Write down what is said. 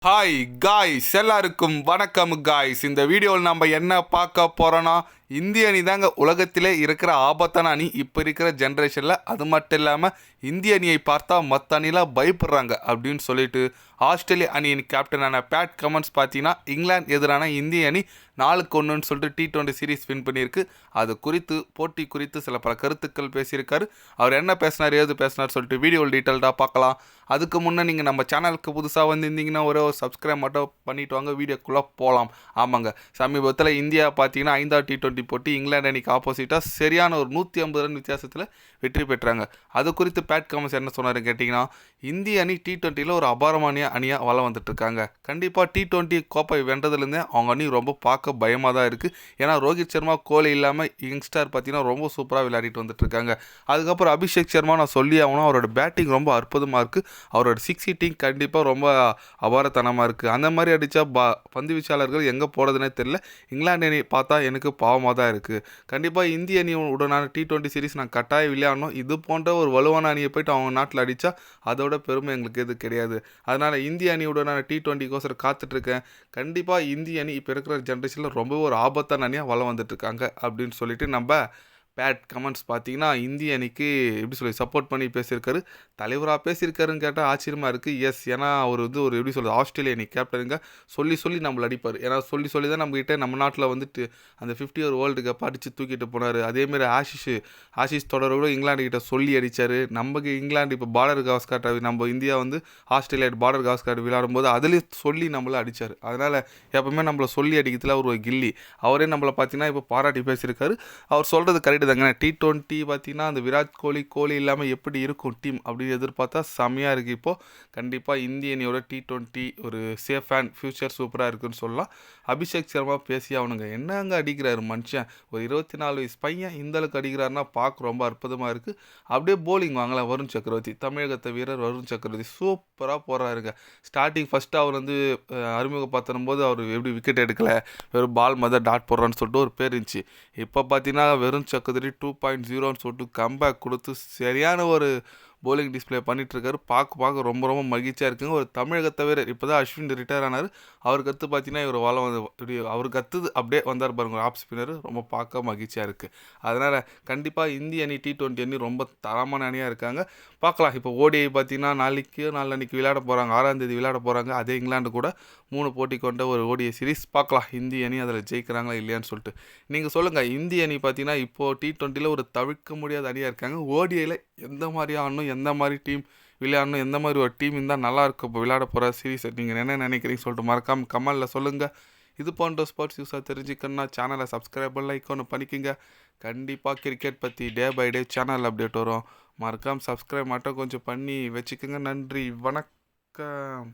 Hi guys, எல்லாருக்கும் வணக்கம் guys. இந்த வீடியோவில் நம்ம என்ன பார்க்க போகிறோன்னா, இந்திய அணி தாங்க உலகத்திலே இருக்கிற ஆபத்தான அணி இப்போ இருக்கிற ஜென்ரேஷனில். அது மட்டும் இல்லாமல் இந்திய அணியை பார்த்தா மற்ற அணிலாம் பயப்படுறாங்க அப்படின்னு சொல்லிட்டு ஆஸ்திரேலியா அணியின் கேப்டனான பேட் கமன்ஸ் பார்த்தீங்கன்னா இங்கிலாந்து எதிரான இந்திய அணி 4-1 சொல்லிட்டு T20 சீரீஸ் வின் பண்ணியிருக்கு. அது குறித்து போட்டி குறித்து சில பல கருத்துக்கள் பேசியிருக்காரு. அவர் என்ன பேசினார், ஏது பேசினார் சொல்லிட்டு வீடியோவில் டீட்டெயில்டாக பார்க்கலாம். அதுக்கு முன்னே நீங்கள் நம்ம சேனலுக்கு புதுசாக வந்திருந்தீங்கன்னா ஒரு சப்ஸ்கிரைப் மட்டும் பண்ணிவிட்டு வாங்க, வீடியோக்குள்ளே போகலாம். ஆமாங்க, சமீபத்தில் இந்தியா பார்த்தீங்கன்னா 5வது T20 போட்டி இங்கிலாந்து அணிக்கு ஆப்போசிட்டாக சரியான ஒரு 150 ரன் வித்தியாசத்தில் வெற்றி பெற்றாங்க. அது குறித்து பேட் கமன்ஸ் என்ன சொன்னார் கேட்டிங்கன்னா, இந்திய அணி T20யில் ஒரு அபாரமான அணியாக வளம் வந்துட்டுருக்காங்க. கண்டிப்பாக T20 கோப்பை வென்றதுலேருந்தே அவங்க அணி ரொம்ப பார்க்க பயமாக தான் இருக்குது. ஏன்னா ரோஹித் சர்மா, கோலி இல்லாமல் யங்ஸ்டார் பார்த்தீங்கன்னா ரொம்ப சூப்பராக விளையாடிட்டு வந்துட்டுருக்காங்க. அதுக்கப்புறம் அபிஷேக் சர்மா நான் சொல்லி ஆகணும், அவரோட பேட்டிங் ரொம்ப அற்புதமாக இருக்குது. அவரோட 6 ஹிட்டிங் கண்டிப்பாக ரொம்ப அபாரத்தனமாக இருக்குது. அந்த மாதிரி அடித்தா பந்து வீச்சாளர்கள் எங்கே போகிறதுனே தெரியல. இங்கிலாந்து அணி பார்த்தா எனக்கு பாவமாக தான் இருக்குது. கண்டிப்பாக இந்திய அணி உடனான T20 சீரீஸ் நான் கட்டாயம் விளையாடணும். இது போன்ற ஒரு வலுவான அணியை போய்ட்டு அவங்க நாட்டில் அடித்தா அதோட பெருமை எங்களுக்கு எது கிடையாது. அதனால் இந்திய அணியுடனான T20கோசரம் காத்துட்ருக்கேன். கண்டிப்பாக இந்திய அணி இப்போ இருக்கிற ஜென்ரேஷனில் ரொம்ப ஒரு ஆபத்தான அணியாக வளம் வந்துட்டுருக்காங்க அப்படின்னு சொல்லிட்டு நம்ம பேட் கமெண்ட்ஸ் பார்த்தீங்கன்னா இந்திய அணிக்கு எப்படி சொல்லி சப்போர்ட் பண்ணி பேசியிருக்காரு. தலைவராக பேசியிருக்காருன்னு கேட்டால் ஆச்சரியமாக இருக்குது. எஸ், ஏன்னா அவர் ஒரு எப்படி சொல்கிறது, ஆஸ்திரேலியா அணி கேப்டனுங்க. சொல்லி நம்மளை அடிப்பார். ஏன்னா சொல்லி தான் நம்மகிட்ட நம்ம நாட்டில் வந்துட்டு அந்த 50 ஓவர் வேர்ல்டு கப் அடித்து தூக்கிட்டு போனார். அதேமாரி ஆஷிஷ் தொடர கூட இங்கிலாந்து கிட்ட சொல்லி அடித்தார். நமக்கு இங்கிலாந்து இப்போ பார்டர் காஸ்கார்ட், நம்ம இந்தியா ஆஸ்திரேலியா பார்டர் காஸ்கார்ட் விளையாடும்போது அதுலேயும் சொல்லி நம்மளை அடித்தார். அதனால் எப்பவுமே நம்மளை சொல்லி அடிக்கிறதுல ஒரு கில்லி. அவரே நம்மளை பார்த்தீங்கன்னா இப்போ பாராட்டி பேசியிருக்காரு. அவர் சொல்கிறது கரெக்டு தாங்க. T20 பார்த்தீங்கன்னா அந்த விராட் கோலி இல்லாமல் எப்படி இருக்கும் டீம் அப்படின்னு எதிர்பார்த்தா செம்மையாக இருக்குது. இப்போது கண்டிப்பாக இந்திய அணியோட T20 ஒரு சேஃப் அண்ட் ஃபியூச்சர் சூப்பராக இருக்குன்னு சொல்லலாம். அபிஷேக் சர்மா பேசி அவனுங்க என்னங்க அடிக்கிறாரு மனுஷன், ஒரு 24 வயசு பையன் இந்தளவுக்கு அடிக்கிறாருன்னா பார்க்க ரொம்ப அற்புதமாக இருக்குது. அப்படியே போலிங் வாங்கலாம். வருண் சக்கரவர்த்தி, தமிழகத்தை வீரர் வருண் சக்கரவர்த்தி சூப்பராக போகிறாருங்க. ஸ்டார்டிங் ஃபஸ்ட்டு அவர் அறிமுகப்படுத்தும் போது அவர் எப்படி விக்கெட் எடுக்கலை, வெறும் பால் மதர் டாட் போடுறான்னு சொல்லிட்டு ஒரு பேர் இருந்துச்சு. இப்போ பார்த்தீங்கன்னா வருண் சக்கரவர்த்தி 2.0ன்னு சொல்லிட்டு கம்பேக் கொடுத்து சரியான ஒரு போலிங் டிஸ்பிளே பண்ணிகிட்ருக்காரு. பார்க்க ரொம்ப மகிழ்ச்சியாக இருக்குங்க. ஒரு தமிழகத்தை வீரர் இப்போ தான் அஸ்வின் ரிட்டையர் ஆனார். அவருக்கு அடுத்து பார்த்தீங்கன்னா இவர் வளம் இப்படி அவருக்கு அடுத்தது அப்படியே வந்தார் பாருங்க ஆப் ஸ்பின்னர். ரொம்ப பார்க்க மகிழ்ச்சியாக இருக்குது. அதனால் கண்டிப்பாக இந்திய அணி T20 அணி ரொம்ப தரமான அணியாக இருக்காங்க. பார்க்கலாம். இப்போ ODI பார்த்தீங்கன்னா நாளைக்கு விளையாட போகிறாங்க. 6ஆம் தேதி விளையாட போகிறாங்க. அதே இங்கிலாந்து கூட 3 போட்டி கொண்ட ஒரு ODI சீரீஸ். பார்க்கலாம் இந்திய அணி அதில் ஜெயிக்கிறாங்களா இல்லையான்னு சொல்லிட்டு. நீங்கள் சொல்லுங்கள், இந்திய அணி பார்த்தீங்கன்னா இப்போது T20யில் ஒரு தவிர்க்க முடியாத அணியாக இருக்காங்க. ODIயில் எந்த மாதிரி ஆடணும், எந்த மாதிரி டீம் விளையாடணும், எந்த மாதிரி ஒரு டீம் இருந்தால் நல்லாயிருக்கும் இப்போ விளையாட போகிற சீரீஸை நீங்கள் என்ன நினைக்கிறீங்க சொல்லிட்டு மறக்காமல் கமெண்டில் சொல்லுங்கள். இது போன்ற ஸ்போர்ட்ஸ் யூஸாக தெரிஞ்சுக்கணுன்னா சேனலை சப்ஸ்கிரைப் லைக் ஒன்று பண்ணிக்கோங்க. கண்டிப்பாக கிரிக்கெட் பற்றி day by day channel update வரும். மறக்காமல் சப்ஸ்கிரைப் மட்டும் கொஞ்சம் பண்ணி வச்சுக்கோங்க. நன்றி, வணக்கம்.